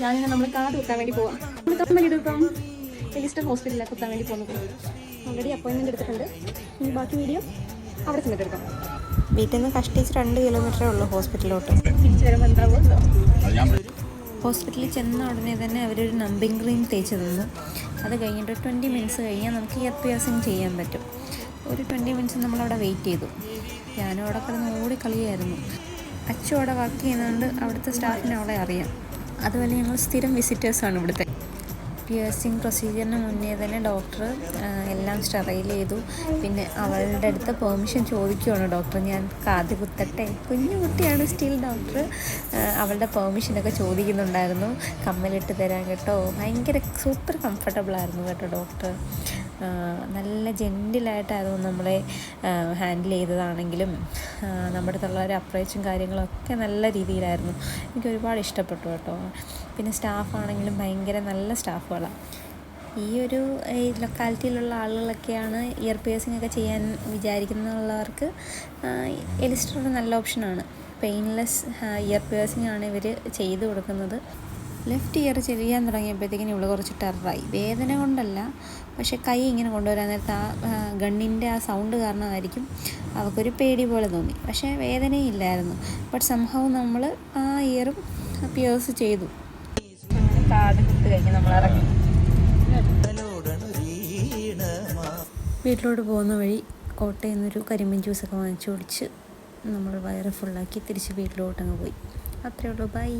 ഞാനിങ്ങനെ നമ്മൾ കാർഡ് കുത്താൻ വേണ്ടി പോവാം. നമ്മൾ കമ്പനി എടുക്കാം എലിസ്റ്റർ ഹോസ്പിറ്റലിൽ കുത്താൻ വേണ്ടി പോകുന്നത്. ഓൾറെഡി അപ്പോയിൻമെൻറ്റ് എടുത്തിട്ടുണ്ട്. ഇനി ബാക്കി വീഡിയോ അവിടെ ചെന്നിട്ട് എടുക്കാം. വീട്ടിൽ നിന്ന് കഷ്ടിച്ച് 2 കിലോമീറ്ററേ ഉള്ളൂ ഹോസ്പിറ്റലിലോട്ട്. തിരിച്ചു വരുമ്പോൾ എന്താവുമല്ലോ. ഹോസ്പിറ്റലിൽ ചെന്ന ഉടനെ തന്നെ അവരൊരു നമ്പിങ് ക്രീം തേച്ച് തന്നു. അത് കഴിഞ്ഞിട്ട് 20 മിനിറ്റ്സ് കഴിഞ്ഞാൽ നമുക്ക് ഇയർ പിയേഴ്സിങ് ചെയ്യാൻ പറ്റും. ഒരു 20 മിനിറ്റ്സ് നമ്മളവിടെ വെയിറ്റ് ചെയ്തു. ഞാനും അവിടെ കിടന്ന് ഓടിക്കളിയായിരുന്നു. അച്ചു അവിടെ വർക്ക് ചെയ്യുന്നതുകൊണ്ട് അവിടുത്തെ സ്റ്റാഫിനെ അവളെ അറിയാം. അതുപോലെ ഞങ്ങൾ സ്ഥിരം വിസിറ്റേഴ്സാണ് ഇവിടുത്തെ. പിയേഴ്സിങ് പ്രൊസീജിയറിന് മുന്നേ തന്നെ ഡോക്ടർ എല്ലാം സ്റ്റെറൈൽ ചെയ്തു. പിന്നെ അവളുടെ അടുത്ത് പെർമിഷൻ ചോദിക്കുകയാണ് ഡോക്ടർ, ഞാൻ കാത് കുത്തട്ടെ. കുഞ്ഞു കുട്ടിയാണ് സ്റ്റിൽ ഡോക്ടർ അവളുടെ പെർമിഷനൊക്കെ ചോദിക്കുന്നുണ്ടായിരുന്നു. കമ്മലിട്ട് തരാൻ കേട്ടോ. ഭയങ്കര സൂപ്പർ കംഫർട്ടബിളായിരുന്നു കേട്ടോ ഡോക്ടർ. നല്ല ജെൻറ്റിലായിട്ടായിരുന്നു നമ്മളെ ഹാൻഡിൽ ചെയ്തതാണെങ്കിലും നമ്മുടെ അടുത്തുള്ള ഒരു അപ്രോച്ചും കാര്യങ്ങളൊക്കെ നല്ല രീതിയിലായിരുന്നു. എനിക്ക് ഒരുപാട് ഇഷ്ടപ്പെട്ടു കേട്ടോ. പിന്നെ സ്റ്റാഫാണെങ്കിലും ഭയങ്കര നല്ല സ്റ്റാഫുകളാണ്. ഈ ഒരു ലൊക്കാലിറ്റിയിലുള്ള ആളുകളൊക്കെയാണ് ഇയർ പിയേഴ്സിംഗ് ഒക്കെ ചെയ്യാൻ വിചാരിക്കുന്നുള്ളവർക്ക് എലിസ്റ്റർ ഒരു നല്ല ഓപ്ഷനാണ്. പെയിൻലെസ് ഇയർ പിയേഴ്സിംഗ് ആണ് ഇവർ ചെയ്തു കൊടുക്കുന്നത്. ലെഫ്റ്റ് ഇയർ ചെയ്യാൻ തുടങ്ങിയപ്പോഴത്തേക്കിനും ഇവിടെ കുറച്ച് ടെററായി. വേദന കൊണ്ടല്ല, പക്ഷെ കൈ ഇങ്ങനെ കൊണ്ടുവരാൻ നേരത്തെ ആ ഗണ്ണിൻ്റെ ആ സൗണ്ട് കാരണമായിരിക്കും അവൾക്കൊരു പേടി പോലെ തോന്നി. പക്ഷേ വേദനയില്ലായിരുന്നു. ബട്ട് സംഭവം നമ്മൾ ആ ഇയറും പിയേഴ്സ് ചെയ്തു. കാർഡ് കുത്ത് കഴിഞ്ഞ് നമ്മൾ ഇറങ്ങി. വീട്ടിലോട്ട് പോകുന്ന വഴി കോട്ടയിൽ നിന്നൊരു കരിമീൻ ജ്യൂസൊക്കെ വാങ്ങിച്ചു കുടിച്ച് നമ്മൾ വയറ് ഫുള്ളാക്കി തിരിച്ച് വീട്ടിലോട്ടങ്ങ് പോയി. അത്രയേ ഉള്ളൂ. ബൈ.